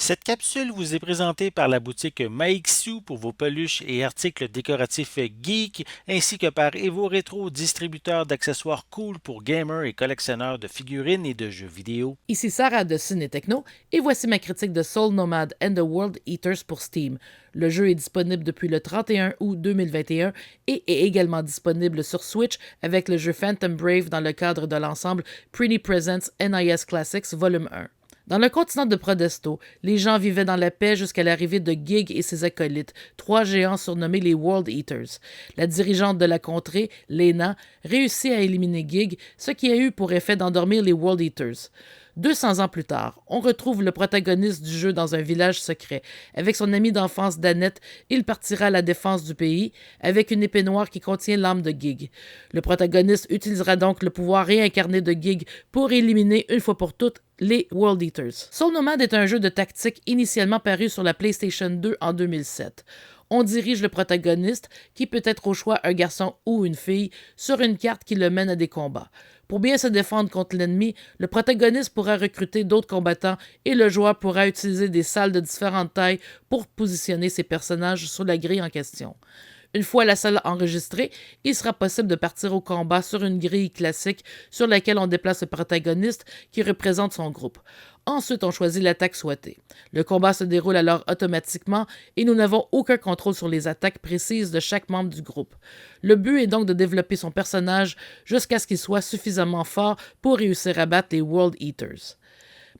Cette capsule vous est présentée par la boutique Maixu pour vos peluches et articles décoratifs geek, ainsi que par Evo Retro, distributeur d'accessoires cool pour gamers et collectionneurs de figurines et de jeux vidéo. Ici Sarah de Ciné Techno et voici ma critique de Soul Nomad and the World Eaters pour Steam. Le jeu est disponible depuis le 31 août 2021 et est également disponible sur Switch avec le jeu Phantom Brave dans le cadre de l'ensemble Pretty Presents NIS Classics Volume 1. Dans le continent de Prodesto, les gens vivaient dans la paix jusqu'à l'arrivée de Gig et ses acolytes, trois géants surnommés les World Eaters. La dirigeante de la contrée, Lena, réussit à éliminer Gig, ce qui a eu pour effet d'endormir les World Eaters. 200 ans plus tard, on retrouve le protagoniste du jeu dans un village secret. Avec son amie d'enfance Danette, il partira à la défense du pays avec une épée noire qui contient l'âme de Gig. Le protagoniste utilisera donc le pouvoir réincarné de Gig pour éliminer une fois pour toutes les World Eaters. Soul Nomad est un jeu de tactique initialement paru sur la PlayStation 2 en 2007. On dirige le protagoniste, qui peut être au choix un garçon ou une fille, sur une carte qui le mène à des combats. Pour bien se défendre contre l'ennemi, le protagoniste pourra recruter d'autres combattants et le joueur pourra utiliser des salles de différentes tailles pour positionner ses personnages sur la grille en question. Une fois la salle enregistrée, il sera possible de partir au combat sur une grille classique sur laquelle on déplace le protagoniste qui représente son groupe. Ensuite, on choisit l'attaque souhaitée. Le combat se déroule alors automatiquement et nous n'avons aucun contrôle sur les attaques précises de chaque membre du groupe. Le but est donc de développer son personnage jusqu'à ce qu'il soit suffisamment fort pour réussir à battre les World Eaters.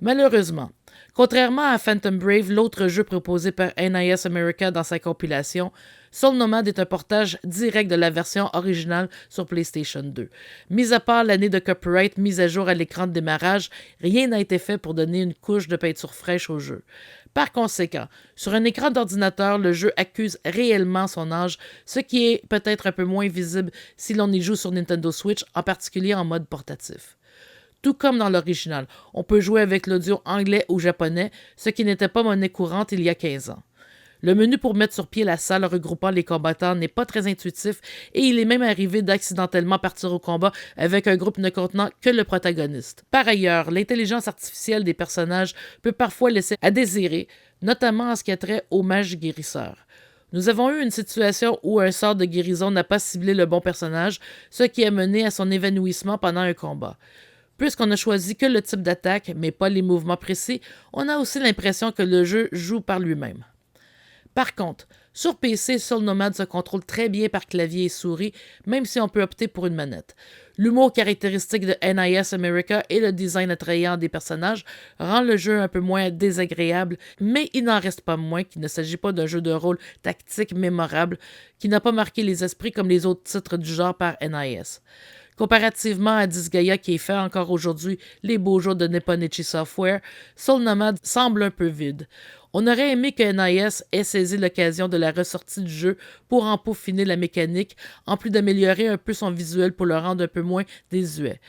Malheureusement, contrairement à Phantom Brave, l'autre jeu proposé par NIS America dans sa compilation, Soul Nomad est un portage direct de la version originale sur PlayStation 2. Mis à part l'année de copyright mise à jour à l'écran de démarrage, rien n'a été fait pour donner une couche de peinture fraîche au jeu. Par conséquent, sur un écran d'ordinateur, le jeu accuse réellement son âge, ce qui est peut-être un peu moins visible si l'on y joue sur Nintendo Switch, en particulier en mode portatif. Tout comme dans l'original, on peut jouer avec l'audio anglais ou japonais, ce qui n'était pas monnaie courante il y a 15 ans. Le menu pour mettre sur pied la salle regroupant les combattants n'est pas très intuitif et il est même arrivé d'accidentellement partir au combat avec un groupe ne contenant que le protagoniste. Par ailleurs, l'intelligence artificielle des personnages peut parfois laisser à désirer, notamment en ce qui a trait aux mages guérisseurs. Nous avons eu une situation où un sort de guérison n'a pas ciblé le bon personnage, ce qui a mené à son évanouissement pendant un combat. Puisqu'on a choisi que le type d'attaque, mais pas les mouvements précis, on a aussi l'impression que le jeu joue par lui-même. Par contre, sur PC, Soul Nomad se contrôle très bien par clavier et souris, même si on peut opter pour une manette. L'humour caractéristique de NIS America et le design attrayant des personnages rend le jeu un peu moins désagréable, mais il n'en reste pas moins qu'il ne s'agit pas d'un jeu de rôle tactique mémorable qui n'a pas marqué les esprits comme les autres titres du genre par NIS. Comparativement à Disgaea qui fait encore aujourd'hui les beaux jours de Nipponichi Software, Soul Nomad semble un peu vide. On aurait aimé que NIS ait saisi l'occasion de la ressortie du jeu pour en peaufiner la mécanique, en plus d'améliorer un peu son visuel pour le rendre un peu moins désuet.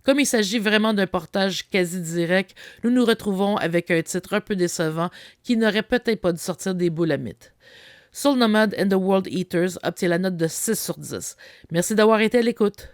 Comme il s'agit vraiment d'un portage quasi direct, nous nous retrouvons avec un titre un peu décevant qui n'aurait peut-être pas dû sortir des boules à mythe. Soul Nomad and the World Eaters obtient la note de 6 sur 10. Merci d'avoir été à l'écoute.